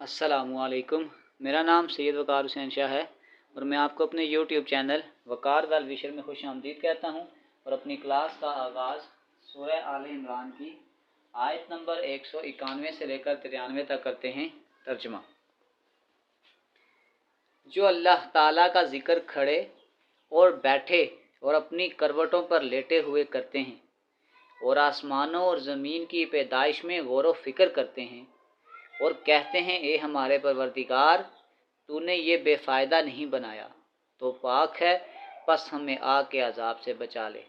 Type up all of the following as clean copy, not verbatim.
अस्सलामुअलैकुम। मेरा नाम सैयद वकार हुसैन शाह है और मैं आपको अपने यूट्यूब चैनल वकार वेल विशर में खुश आमदीद कहता हूँ और अपनी क्लास का आगाज़ सूरह आले इमरान की आयत नंबर 191 से लेकर 93 तक करते हैं। तर्जुमा। जो अल्लाह ताला का जिक्र खड़े और बैठे और अपनी करवटों पर लेटे हुए करते हैं और आसमानों और ज़मीन की पैदाइश में गौर व फिक्र करते हैं और कहते हैं, ए हमारे परवरदिगार, तूने ये बेफ़ायदा नहीं बनाया तो पाक है, बस हमें आग के अजाब से बचा ले।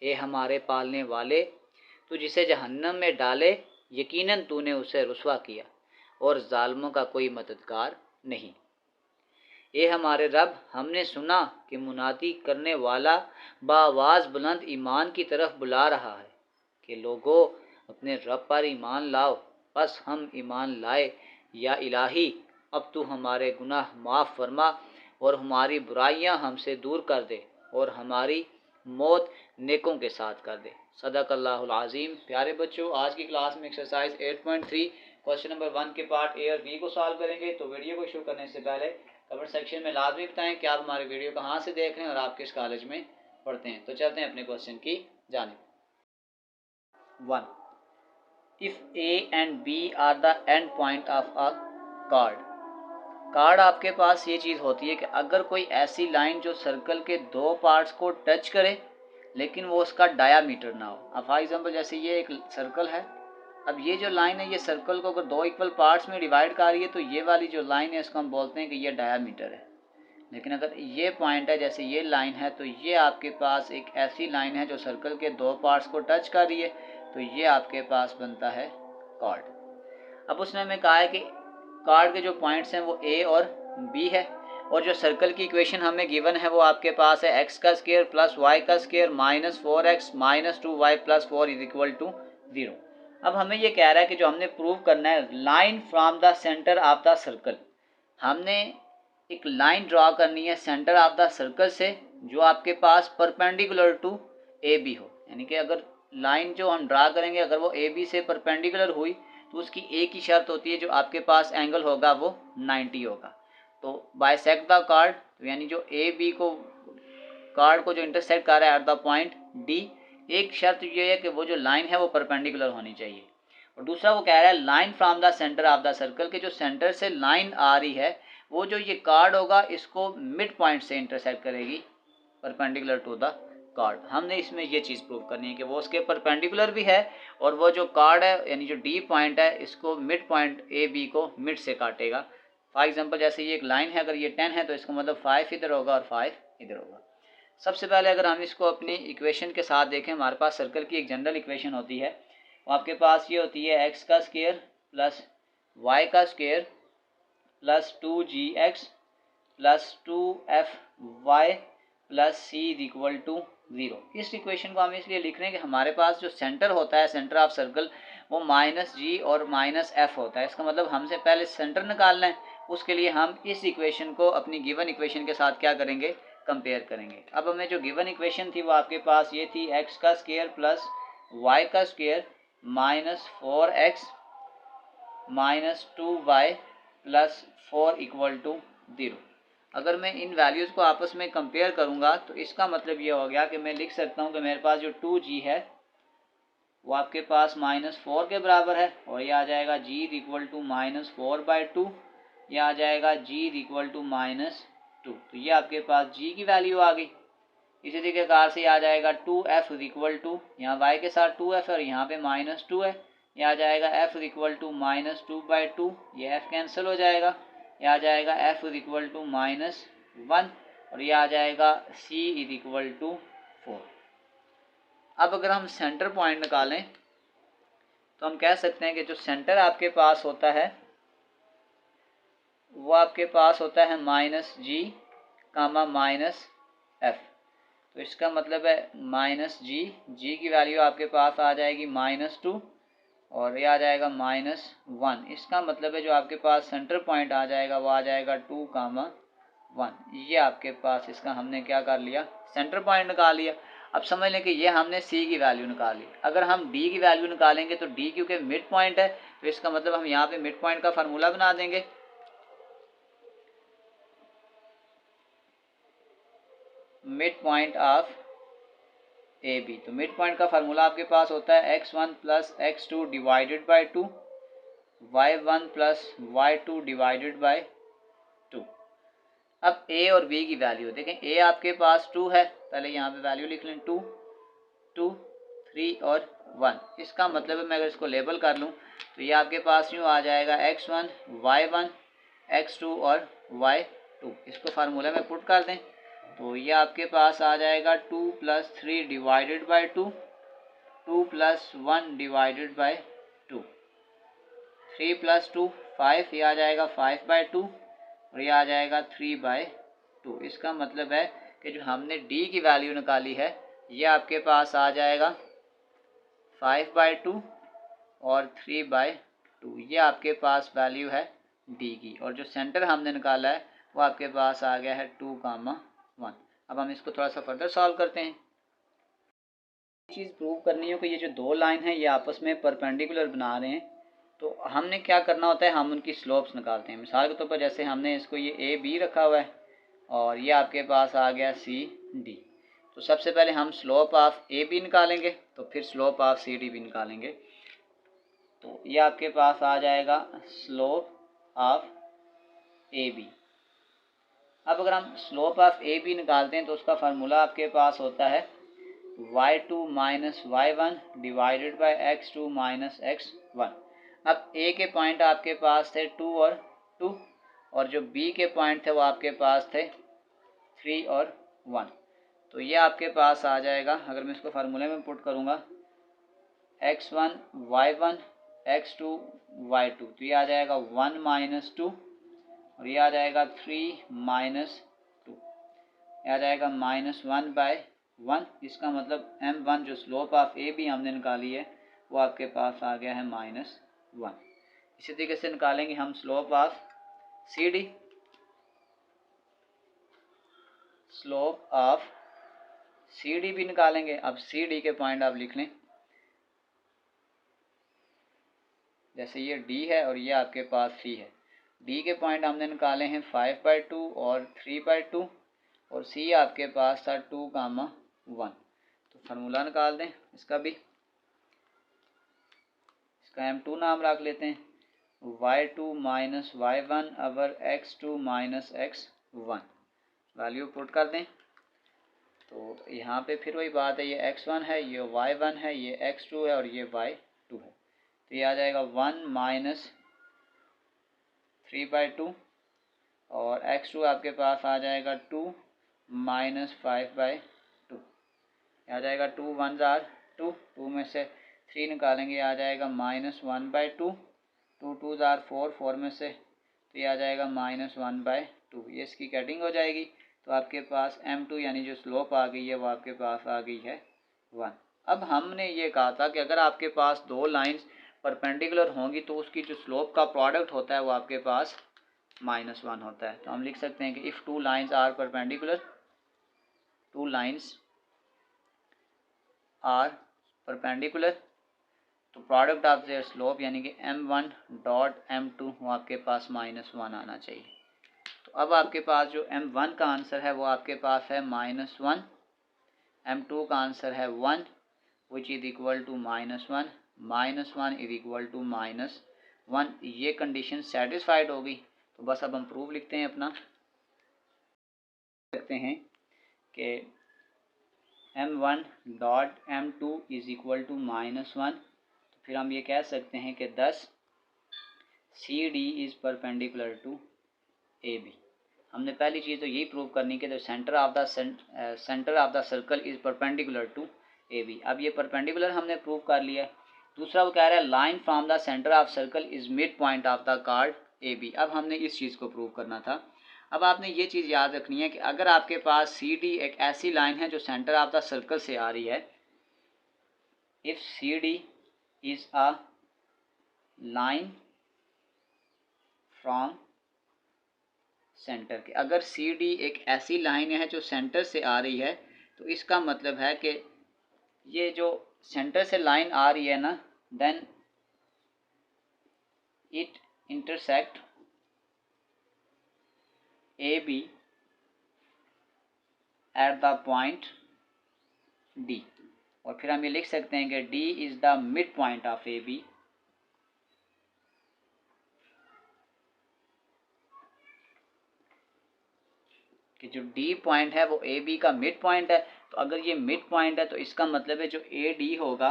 ए हमारे पालने वाले, तू जिसे जहन्नम में डाले, यकीनन तूने उसे रुसवा किया और जालिमों का कोई मददगार नहीं। ए हमारे रब, हमने सुना कि मुनादी करने वाला बाआवाज़ बुलंद ईमान की तरफ बुला रहा है कि लोगों, अपने रब पर ईमान लाओ। बस हम ईमान लाए। या इलाही, अब तू हमारे गुनाह माफ़ फरमा और हमारी बुराइयां हमसे दूर कर दे और हमारी मौत नेकों के साथ कर दे। सदक़ल्लाहुल अज़ीम। प्यारे बच्चों, आज की क्लास में एक्सरसाइज 8.3 क्वेश्चन नंबर 1 के पार्ट ए और बी को सॉल्व करेंगे। तो वीडियो को शुरू करने से पहले कमेंट सेक्शन में लाजमी बताएं कि आप हमारी वीडियो कहाँ से देख रहे हैं और आप किस कॉलेज में पढ़ते हैं। तो चलते हैं अपने क्वेश्चन की जानिब। 1. If A and B are the end point of a chord. Card आपके पास ये चीज़ होती है कि अगर कोई ऐसी लाइन जो सर्कल के दो पार्ट्स को टच करे लेकिन वो उसका डायामीटर ना हो। अब फॉर एग्जांपल जैसे ये एक सर्कल है, अब ये जो लाइन है ये सर्कल को अगर दो इक्वल पार्ट्स में डिवाइड कर रही है तो ये वाली जो लाइन है इसको हम बोलते हैं कि ये डायामीटर है। लेकिन अगर ये पॉइंट है, जैसे ये लाइन है, तो ये आपके पास एक ऐसी लाइन है जो सर्कल के दो पार्ट्स को टच कर रही है, तो ये आपके पास बनता है कार्ड। अब उसने हमें कहा है कि कार्ड के जो पॉइंट्स हैं वो ए और बी है और जो सर्कल की इक्वेशन हमें गिवन है वो आपके पास है एक्स का स्क्वायर प्लस वाई का square minus 4x minus 2y plus 4 is equal to 0। अब हमें ये कह रहा है कि जो हमने प्रूव करना है, line from the centre of the circle, हमने एक लाइन ड्रॉ करनी है सेंटर ऑफ द सर्कल से जो आपके पास परपेंडिकुलर टू ए बी हो। यानी कि अगर लाइन जो हम ड्रा करेंगे अगर वो ए बी से परपेंडिकुलर हुई तो उसकी एक ही शर्त होती है, जो आपके पास एंगल होगा वो 90 होगा। तो बाइसेक्ट द कार्ड, यानी जो ए बी को कार्ड को जो इंटरसेक्ट कर रहा है एट द पॉइंट डी, एक शर्त ये है कि वो जो लाइन है वो परपेंडिकुलर होनी चाहिए। और दूसरा वो कह रहा है line from the centre of the circle, के जो सेंटर से लाइन आ रही है वो जो ये कार्ड होगा इसको मिड पॉइंट से इंटरसेक्ट करेगी परपेंडिकुलर टू द कार्ड। हमने इसमें ये चीज़ प्रूव करनी है कि वो उसके परपेंडिकुलर भी है और वो जो कार्ड है यानी जो डी पॉइंट है इसको मिड पॉइंट ए बी को मिड से काटेगा। फॉर एग्जांपल जैसे ये एक लाइन है, अगर ये 10 है तो इसका मतलब 5 इधर होगा और 5 इधर होगा। सबसे पहले अगर हम इसको अपनी इक्वेशन के साथ देखें, हमारे पास सर्कल की एक जनरल इक्वेशन होती है, वो आपके पास ये होती है एक्स का स्क्वायर प्लस वाई का square plus 2gx plus 2fy plus C is equal to 0। इस इक्वेशन को हम इसलिए लिख रहे हैं कि हमारे पास जो सेंटर होता है, सेंटर ऑफ सर्कल, वो -g और -f होता है। इसका मतलब हमसे पहले सेंटर निकालना है, उसके लिए हम इस इक्वेशन को अपनी गिवन इक्वेशन के साथ क्या करेंगे, कंपेयर करेंगे। अब हमें जो गिवन इक्वेशन थी वो आपके पास ये थी एक्स का स्क्वायर प्लस वाई का square minus 4x minus 2y plus 4 equal to 0। अगर मैं इन वैल्यूज़ को आपस में कंपेयर करूंगा तो इसका मतलब ये हो गया कि मैं लिख सकता हूं कि मेरे पास जो 2g है वो आपके पास -4 के बराबर है और ये आ जाएगा g इक्वल टू -4/2, ये आ जाएगा g इक्वल टू -2। तो ये आपके पास g की वैल्यू आ गई। इसी तरीके से आ जाएगा 2f इक्वल टू, यहाँ y के साथ 2f है और यहाँ पे -2 है, ये आ जाएगा f इक्वल टू -2/2, ये f कैंसिल हो जाएगा, ये आ जाएगा f इक्वल टू -1 और ये आ जाएगा c इज इक्वल टू 4। अब अगर हम सेंटर पॉइंट निकालें तो हम कह सकते हैं कि जो सेंटर आपके पास होता है वो आपके पास होता है -g -f। तो इसका मतलब है -g की वैल्यू आपके पास आ जाएगी -2 और ये आ जाएगा -1। इसका मतलब है जो आपके पास सेंटर पॉइंट आ जाएगा वो आ जाएगा 2, 1। ये आपके पास इसका हमने क्या कर लिया, सेंटर पॉइंट निकाल लिया। अब समझ लें कि ये हमने सी की वैल्यू निकाली। अगर हम डी की वैल्यू निकालेंगे तो डी क्योंकि मिड पॉइंट है तो इसका मतलब हम यहाँ पे मिड पॉइंट का फार्मूला बना देंगे। Mid point of A B, तो मिड पॉइंट का फार्मूला आपके पास होता है x1 plus x2 divided by 2, y1 plus y2 divided by 2। अब a और b की वैल्यू देखें, a आपके पास 2 है, पहले यहाँ पे वैल्यू लिख लें 2, 2, 3 और 1। इसका मतलब है मैं अगर इसको लेबल कर लूँ तो ये आपके पास यूँ आ जाएगा x1, y1, x2 और y2। इसको फार्मूला में पुट कर दें तो ये आपके पास आ जाएगा 2 plus 3 divided by 2, 2 plus 1 divided by 2, 3 plus 2 5, ये आ जाएगा 5 बाई 2 और ये आ जाएगा 3 बाई 2। इसका मतलब है कि जो हमने d की वैल्यू निकाली है ये आपके पास आ जाएगा 5 बाई 2 और 3 बाई 2। ये आपके पास वैल्यू है d की, और जो सेंटर हमने निकाला है वो आपके पास आ गया है 2,1। अब हम इसको थोड़ा सा फर्दर सॉल्व करते हैं। चीज़ प्रूव करनी हो कि ये जो दो लाइन है ये आपस में परपेंडिकुलर बना रहे हैं तो हमने क्या करना होता है, हम उनकी स्लोप्स निकालते हैं। मिसाल के तौर पर जैसे हमने इसको ये ए बी रखा हुआ है और ये आपके पास आ गया सी डी, तो सबसे पहले हम स्लोप ऑफ ए बी निकालेंगे तो फिर स्लोप ऑफ सी डी भी निकालेंगे। तो ये आपके पास आ जाएगा स्लोप ऑफ ए बी। अब अगर हम स्लोप ऑफ ए बी निकालते हैं तो उसका फार्मूला आपके पास होता है y2 minus y1 divided by x2 minus x1। अब a के पॉइंट आपके पास थे 2 और 2 और जो b के पॉइंट थे वो आपके पास थे 3 और 1। तो ये आपके पास आ जाएगा, अगर मैं इसको फार्मूले में पुट करूँगा x1 y1 x2 y2, तो ये आ जाएगा 1 माइनस 2 और ये आ जाएगा 3 माइनस 2, ये आ जाएगा -1 बाय 1। इसका मतलब m1 जो स्लोप ऑफ ए बी हमने निकाली है वो आपके पास आ गया है -1। इसी तरीके से निकालेंगे हम slope of C D. Slope of C D भी निकालेंगे। अब सी डी के पॉइंट आप लिख लें, जैसे ये डी है और ये आपके पास सी है। डी के पॉइंट हमने निकाले हैं 5 बाई 2 और 3 बाई 2 और सी आपके पास था 2,1। तो फार्मूला निकाल दें इसका भी, इसका m2 नाम रख लेते हैं, y2 माइनस y1 अवर x2 minus x1। Value put कर दें तो यहाँ पे फिर वही बात है, ये x1 है, ये y1 है, ये x2 है और ये y2 है। तो ये आ जाएगा 1 माइनस 3 बाई 2 और x2 आपके पास आ जाएगा 2 माइनस 5 बाई 2। आ जाएगा 2 1 जार 2, 2 में से 3 निकालेंगे आ जाएगा -1 बाई 2, 2 2 जार 4, 4 में से तो ये आ जाएगा -1 बाई 2। ये इसकी कटिंग हो जाएगी तो आपके पास m2 यानी जो स्लोप आ गई है वो आपके पास आ गई है 1। अब हमने ये कहा था कि अगर आपके पास दो लाइंस परपेंडिकुलर होंगी तो उसकी जो स्लोप का प्रोडक्ट होता है वो आपके पास -1 होता है। तो हम लिख सकते हैं कि if two lines are perpendicular, two lines are perpendicular, तो प्रोडक्ट ऑफ देयर स्लोप यानी कि m1 डॉट m2 वो आपके पास -1 आना चाहिए। तो अब आपके पास जो m1 का आंसर है वो आपके पास है -1, m2 का आंसर है 1 which is equal to -1, -1 is equal to -1। ये कंडीशन सेटिस्फाइड होगी तो बस अब हम प्रूफ लिखते हैं अपना। कहते हैं कि m1 dot m2 is equal to -1, तो फिर हम ये कह सकते हैं कि 10 C D is perpendicular to A B. हमने पहली चीज़ तो यही प्रूव करनी कि the centre of the circle is perpendicular to A B. अब ये परपेंडिकुलर हमने प्रूव कर लिया है। दूसरा वो कह रहा है line from the centre of circle is mid point of the chord A B. अब हमने इस चीज़ को प्रूव करना था। अब आपने ये चीज़ याद रखनी है कि अगर आपके पास सी डी एक ऐसी लाइन है जो सेंटर ऑफ द सर्कल से आ रही है, if C D is a line from centre के, अगर सी डी एक ऐसी लाइन है जो सेंटर से आ रही है तो इसका मतलब है कि ये जो सेंटर से लाइन आ रही है ना, then it intersect A B at the point D, और फिर हम ये लिख सकते हैं कि D is the mid point of A B, कि जो डी पॉइंट है वो ए बी का मिड पॉइंट है। तो अगर ये मिड पॉइंट है तो इसका मतलब है जो ए डी होगा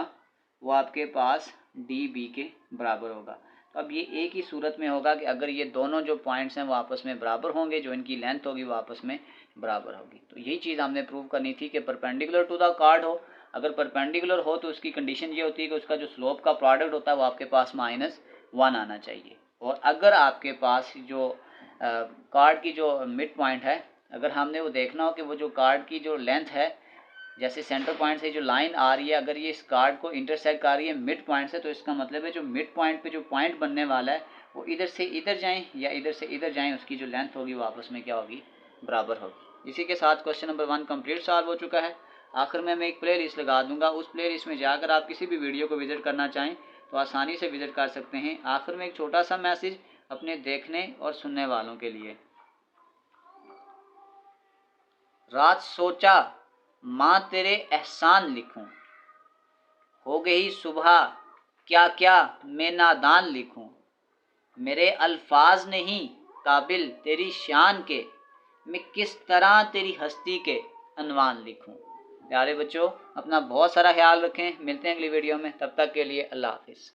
वो आपके पास डी बी के बराबर होगा। तो अब ये एक ही सूरत में होगा कि अगर ये दोनों जो पॉइंट्स हैं वो आपस में बराबर होंगे, जो इनकी लेंथ होगी वो आपस में बराबर होगी। तो यही चीज़ हमने प्रूव करनी थी कि परपेंडिकुलर टू द कार्ड हो। अगर परपेंडिकुलर हो तो उसकी कंडीशन ये होती है कि उसका जो स्लोप का प्रोडक्ट होता है वो आपके पास -1 आना चाहिए। और अगर आपके पास जो कार्ड की जो मिड पॉइंट है, अगर हमने वो देखना हो कि वो जो कार्ड की जो लेंथ है, जैसे सेंटर पॉइंट से जो लाइन आ रही है, अगर ये इस कार्ड को इंटरसेक्ट कर रही है मिड पॉइंट से, तो इसका मतलब है जो मिड पॉइंट पे जो पॉइंट बनने वाला है वो इधर से इधर जाएं या इधर से इधर जाएं, उसकी जो लेंथ होगी वो आपस में क्या होगी, बराबर होगी। इसी के साथ क्वेश्चन नंबर 1 कंप्लीट सॉल्व हो चुका है। आखिर में मैं एक प्ले लिस्ट लगा दूंगा, उस प्ले लिस्ट में जाकर आप किसी भी वीडियो को विजिट करना चाहें तो आसानी से विजिट कर सकते हैं। आखिर में एक छोटा सा मैसेज अपने देखने और सुनने वालों के लिए। रात सोचा माँ तेरे एहसान लिखूं, हो गई सुबह क्या क्या मैं नादान लिखूं, मेरे अल्फाज नहीं काबिल तेरी शान के, मैं किस तरह तेरी हस्ती के अनवान लिखूं। प्यारे बच्चों, अपना बहुत सारा ख्याल रखें, मिलते हैं अगली वीडियो में, तब तक के लिए अल्लाह हाफिज़।